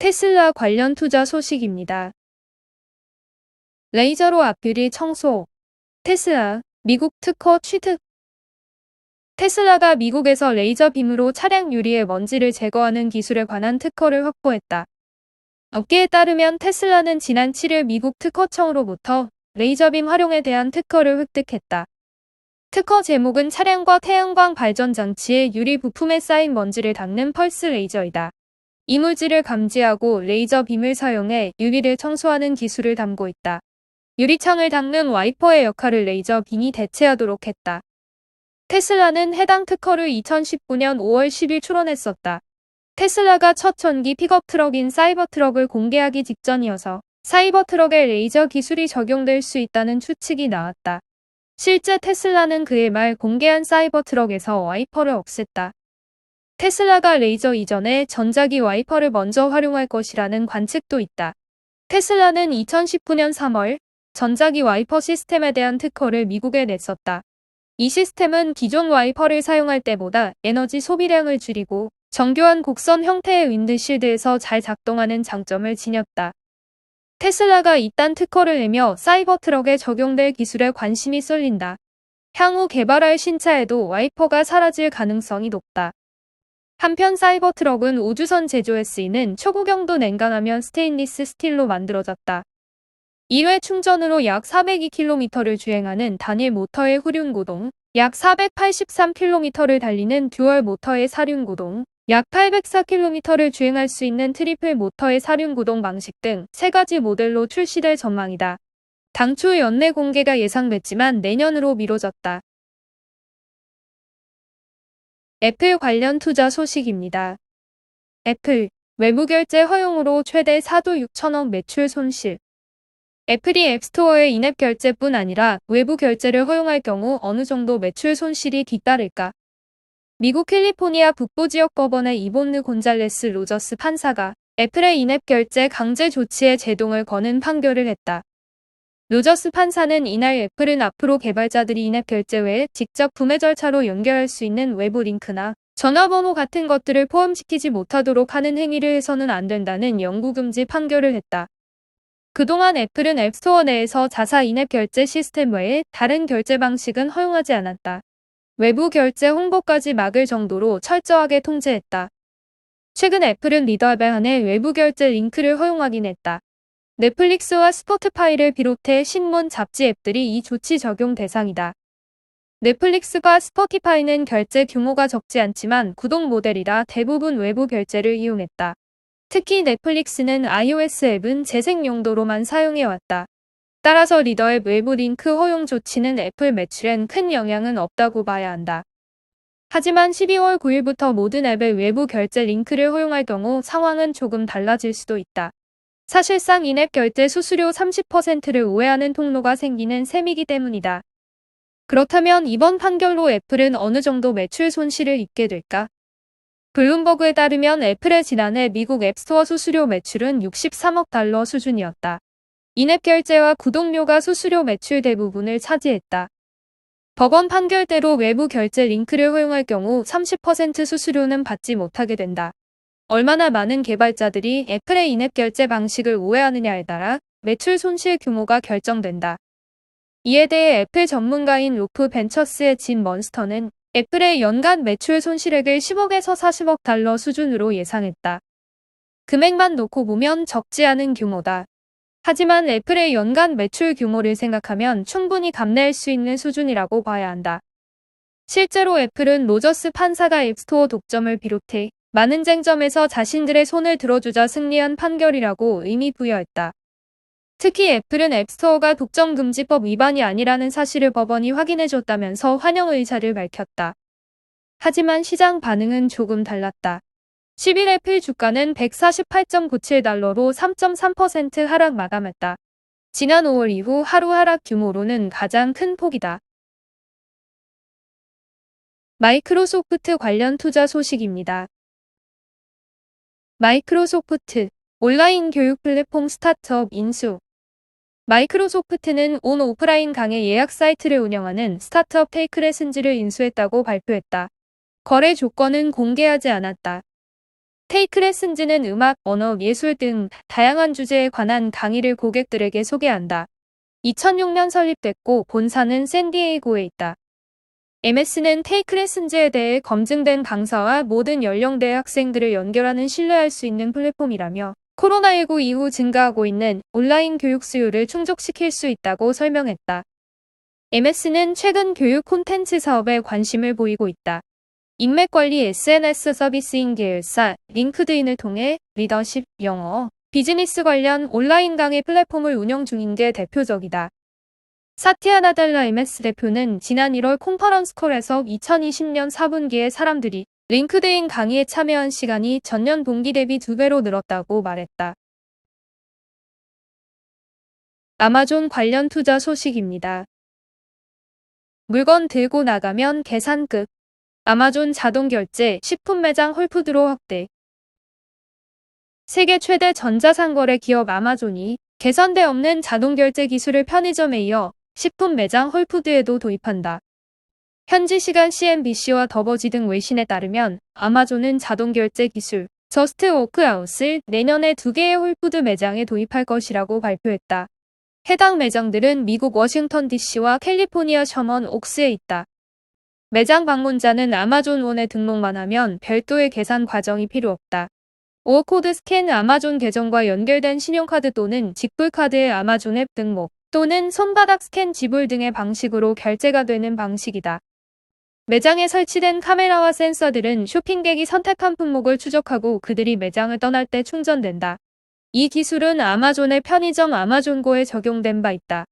테슬라 관련 투자 소식입니다. 레이저로 앞유리 청소. 테슬라, 미국 특허 취득. 테슬라가 미국에서 레이저 빔으로 차량 유리의 먼지를 제거하는 기술에 관한 특허를 확보했다. 업계에 따르면 테슬라는 지난 7일 미국 특허청으로부터 레이저빔 활용에 대한 특허를 획득했다. 특허 제목은 차량과 태양광 발전 장치의 유리 부품에 쌓인 먼지를 닦는 펄스 레이저이다. 이물질을 감지하고 레이저 빔을 사용해 유리를 청소하는 기술을 담고 있다. 유리창을 닦는 와이퍼의 역할을 레이저 빔이 대체하도록 했다. 테슬라는 해당 특허를 2019년 5월 10일 출원했었다. 테슬라가 첫 전기 픽업 트럭인 사이버트럭을 공개하기 직전이어서 사이버트럭에 레이저 기술이 적용될 수 있다는 추측이 나왔다. 실제 테슬라는 그해 말 공개한 사이버트럭에서 와이퍼를 없앴다. 테슬라가 레이저 이전에 전자기 와이퍼를 먼저 활용할 것이라는 관측도 있다. 테슬라는 2019년 3월 전자기 와이퍼 시스템에 대한 특허를 미국에 냈었다. 이 시스템은 기존 와이퍼를 사용할 때보다 에너지 소비량을 줄이고 정교한 곡선 형태의 윈드실드에서 잘 작동하는 장점을 지녔다. 테슬라가 이딴 특허를 내며 사이버트럭에 적용될 기술에 관심이 쏠린다. 향후 개발할 신차에도 와이퍼가 사라질 가능성이 높다. 한편 사이버트럭은 우주선 제조에 쓰이는 초고경도 냉각하면 스테인리스 스틸로 만들어졌다. 1회 충전으로 약 402km를 주행하는 단일 모터의 후륜구동, 약 483km를 달리는 듀얼 모터의 사륜구동, 약 804km를 주행할 수 있는 트리플 모터의 사륜구동 방식 등 3가지 모델로 출시될 전망이다. 당초 연내 공개가 예상됐지만 내년으로 미뤄졌다. 애플 관련 투자 소식입니다. 애플, 외부 결제 허용으로 최대 4조 6천억 매출 손실. 애플이 앱스토어의 인앱 결제뿐 아니라 외부 결제를 허용할 경우 어느 정도 매출 손실이 뒤따를까? 미국 캘리포니아 북부 지역 법원의 이본느 곤잘레스 로저스 판사가 애플의 인앱 결제 강제 조치에 제동을 거는 판결을 했다. 로저스 판사는 이날 애플은 앞으로 개발자들이 인앱 결제 외에 직접 구매 절차로 연결할 수 있는 외부 링크나 전화번호 같은 것들을 포함시키지 못하도록 하는 행위를 해서는 안 된다는 영구금지 판결을 했다. 그동안 애플은 앱스토어 내에서 자사 인앱 결제 시스템 외에 다른 결제 방식은 허용하지 않았다. 외부 결제 홍보까지 막을 정도로 철저하게 통제했다. 최근 애플은 리더 앱에 한해 외부 결제 링크를 허용하긴 했다. 넷플릭스와 스포티파이를 비롯해 신문, 잡지 앱들이 이 조치 적용 대상이다. 넷플릭스와 스포티파이는 결제 규모가 적지 않지만 구독 모델이라 대부분 외부 결제를 이용했다. 특히 넷플릭스는 iOS 앱은 재생 용도로만 사용해왔다. 따라서 리더 앱 외부 링크 허용 조치는 애플 매출엔 큰 영향은 없다고 봐야 한다. 하지만 12월 9일부터 모든 앱의 외부 결제 링크를 허용할 경우 상황은 조금 달라질 수도 있다. 사실상 인앱 결제 수수료 30%를 우회하는 통로가 생기는 셈이기 때문이다. 그렇다면 이번 판결로 애플은 어느 정도 매출 손실을 입게 될까? 블룸버그에 따르면 애플의 지난해 미국 앱스토어 수수료 매출은 63억 달러 수준이었다. 인앱 결제와 구독료가 수수료 매출 대부분을 차지했다. 법원 판결대로 외부 결제 링크를 허용할 경우 30% 수수료는 받지 못하게 된다. 얼마나 많은 개발자들이 애플의 인앱 결제 방식을 우회하느냐에 따라 매출 손실 규모가 결정된다. 이에 대해 애플 전문가인 로프 벤처스의 짐 먼스터는 애플의 연간 매출 손실액을 10억에서 40억 달러 수준으로 예상했다. 금액만 놓고 보면 적지 않은 규모다. 하지만 애플의 연간 매출 규모를 생각하면 충분히 감내할 수 있는 수준이라고 봐야 한다. 실제로 애플은 로저스 판사가 앱스토어 독점을 비롯해 많은 쟁점에서 자신들의 손을 들어주자 승리한 판결이라고 의미 부여했다. 특히 애플은 앱스토어가 독점금지법 위반이 아니라는 사실을 법원이 확인해줬다면서 환영 의사를 밝혔다. 하지만 시장 반응은 조금 달랐다. 10일 애플 주가는 148.97달러로 3.3% 하락 마감했다. 지난 5월 이후 하루 하락 규모로는 가장 큰 폭이다. 마이크로소프트 관련 투자 소식입니다. 마이크로소프트, 온라인 교육 플랫폼 스타트업 인수. 마이크로소프트는 온 오프라인 강의 예약 사이트를 운영하는 스타트업 테이크레슨즈를 인수했다고 발표했다. 거래 조건은 공개하지 않았다. 테이크 레슨즈는 음악, 언어, 예술 등 다양한 주제에 관한 강의를 고객들에게 소개한다. 2006년 설립됐고 본사는 샌디에이고에 있다. MS는 테이크 레슨즈에 대해 검증된 강사와 모든 연령대의 학생들을 연결하는 신뢰할 수 있는 플랫폼이라며 코로나19 이후 증가하고 있는 온라인 교육 수요를 충족시킬 수 있다고 설명했다. MS는 최근 교육 콘텐츠 사업에 관심을 보이고 있다. 인맥 관리 SNS 서비스인 계열사 링크드인을 통해 리더십, 영어, 비즈니스 관련 온라인 강의 플랫폼을 운영 중인 게 대표적이다. 사티아 나델라 MS 대표는 지난 1월 컨퍼런스 콜에서 2020년 4분기에 사람들이 링크드인 강의에 참여한 시간이 전년 동기 대비 2배로 늘었다고 말했다. 아마존 관련 투자 소식입니다. 물건 들고 나가면 계산 끝. 아마존 자동 결제 식품 매장 홀푸드로 확대. 세계 최대 전자상거래 기업 아마존이 개선대 없는 자동 결제 기술을 편의점에 이어 식품 매장 홀푸드에도 도입한다. 현지 시간 CNBC와 더버지 등 외신에 따르면 아마존은 자동 결제 기술 저스트 워크아웃을 내년에 2개의 홀푸드 매장에 도입할 것이라고 발표했다. 해당 매장들은 미국 워싱턴 DC와 캘리포니아 셔먼 옥스에 있다. 매장 방문자는 아마존원에 등록만 하면 별도의 계산 과정이 필요 없다. 오어코드 스캔 아마존 계정과 연결된 신용카드 또는 직불카드의 아마존 앱 등록 또는 손바닥 스캔 지불 등의 방식으로 결제가 되는 방식이다. 매장에 설치된 카메라와 센서들은 쇼핑객이 선택한 품목을 추적하고 그들이 매장을 떠날 때 충전된다. 이 기술은 아마존의 편의점 아마존고에 적용된 바 있다.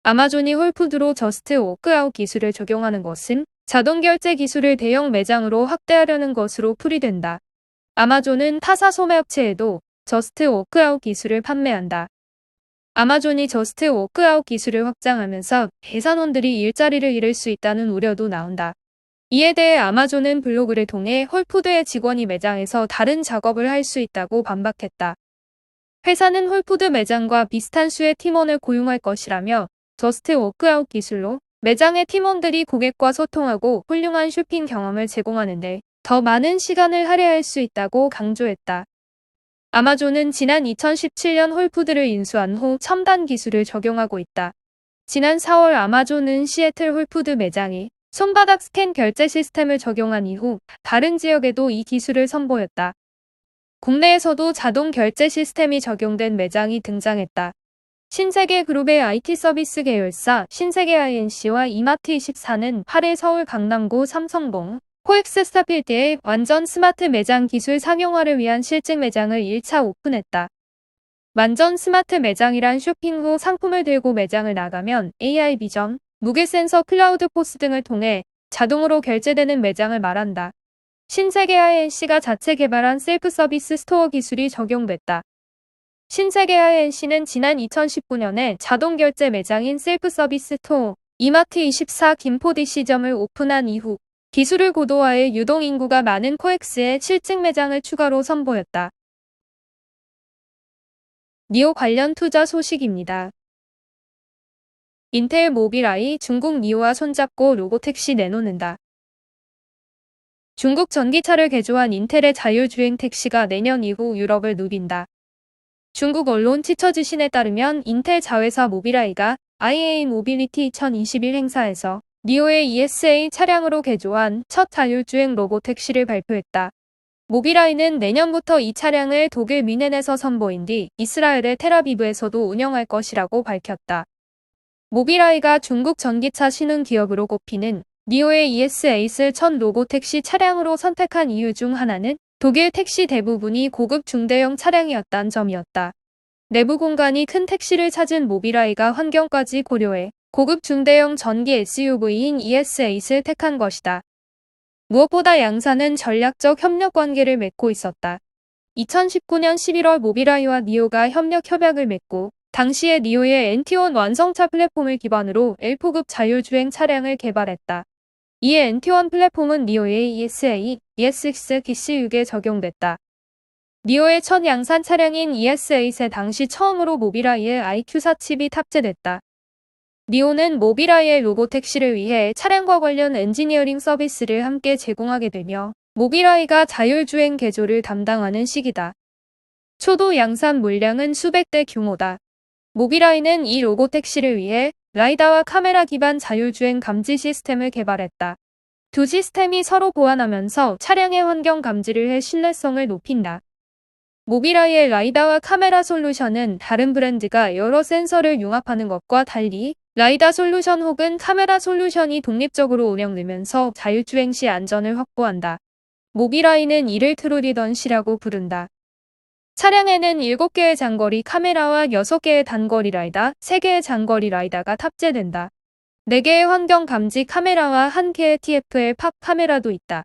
아마존이 홀푸드로 저스트 워크아웃 기술을 적용하는 것은 자동 결제 기술을 대형 매장으로 확대하려는 것으로 풀이된다. 아마존은 타사 소매업체에도 저스트 워크아웃 기술을 판매한다. 아마존이 저스트 워크아웃 기술을 확장하면서 계산원들이 일자리를 잃을 수 있다는 우려도 나온다. 이에 대해 아마존은 블로그를 통해 홀푸드의 직원이 매장에서 다른 작업을 할 수 있다고 반박했다. 회사는 홀푸드 매장과 비슷한 수의 팀원을 고용할 것이라며 저스트 워크아웃 기술로 매장의 팀원들이 고객과 소통하고 훌륭한 쇼핑 경험을 제공하는데 더 많은 시간을 할애할 수 있다고 강조했다. 아마존은 지난 2017년 홀푸드를 인수한 후 첨단 기술을 적용하고 있다. 지난 4월 아마존은 시애틀 홀푸드 매장에 손바닥 스캔 결제 시스템을 적용한 이후 다른 지역에도 이 기술을 선보였다. 국내에서도 자동 결제 시스템이 적용된 매장이 등장했다. 신세계그룹의 IT 서비스 계열사 신세계 INC와 이마트24는 8일 서울 강남구 삼성동 코엑스 스타필드에 완전 스마트 매장 기술 상용화를 위한 실증 매장을 1차 오픈했다. 완전 스마트 매장이란 쇼핑 후 상품을 들고 매장을 나가면 AI 비전, 무게 센서 클라우드 포스 등을 통해 자동으로 결제되는 매장을 말한다. 신세계 INC가 자체 개발한 셀프 서비스 스토어 기술이 적용됐다. 신세계 INC는 지난 2019년에 자동 결제 매장인 셀프 서비스 스토어 이마트24 김포 DC점을 오픈한 이후 기술을 고도화해 유동인구가 많은 코엑스에 실증 매장을 추가로 선보였다. 니오 관련 투자 소식입니다. 인텔 모빌아이 중국 니오와 손잡고 로보택시 내놓는다. 중국 전기차를 개조한 인텔의 자율주행 택시가 내년 이후 유럽을 누빈다. 중국 언론 치처지신에 따르면 인텔 자회사 모빌아이가 IA 모빌리티 2021 행사에서 니오의 ESA 차량으로 개조한 첫 자율주행 로보택시를 발표했다. 모빌아이는 내년부터 이 차량을 독일 뮌헨에서 선보인 뒤 이스라엘의 텔아비브에서도 운영할 것이라고 밝혔다. 모빌아이가 중국 전기차 신흥 기업으로 꼽히는 니오의 ES8을 첫 로보택시 차량으로 선택한 이유 중 하나는 독일 택시 대부분이 고급 중대형 차량이었다는 점이었다. 내부 공간이 큰 택시를 찾은 모빌아이가 환경까지 고려해 고급 중대형 전기 SUV인 ES8을 택한 것이다. 무엇보다 양사는 전략적 협력 관계를 맺고 있었다. 2019년 11월 모빌아이와 니오가 협력 협약을 맺고 당시에 니오의 NT1 완성차 플랫폼을 기반으로 L4급 자율주행 차량을 개발했다. 이에 NT1 플랫폼은 니오의 ES8, ES6, 기시6에 적용됐다. 니오의 첫 양산 차량인 ES8에 당시 처음으로 모빌아이의 IQ4 칩이 탑재됐다. 니오는 모빌아이의 로보택시를 위해 차량과 관련 엔지니어링 서비스를 함께 제공하게 되며 모빌아이가 자율주행 개조를 담당하는 시기다. 초도 양산 물량은 수백 대 규모다. 모빌아이는 이 로보택시를 위해 라이다와 카메라 기반 자율주행 감지 시스템을 개발했다. 두 시스템이 서로 보완하면서 차량의 환경 감지를 해 신뢰성을 높인다. 모빌아이의 라이다와 카메라 솔루션은 다른 브랜드가 여러 센서를 융합하는 것과 달리 라이다 솔루션 혹은 카메라 솔루션이 독립적으로 운영되면서 자율주행 시 안전을 확보한다. 모빌아이는 이를 트루리던시라고 부른다. 차량에는 7개의 장거리 카메라와 6개의 단거리 라이다, 3개의 장거리 라이다가 탑재된다. 4개의 환경 감지 카메라와 1개의 TFL 팝 카메라도 있다.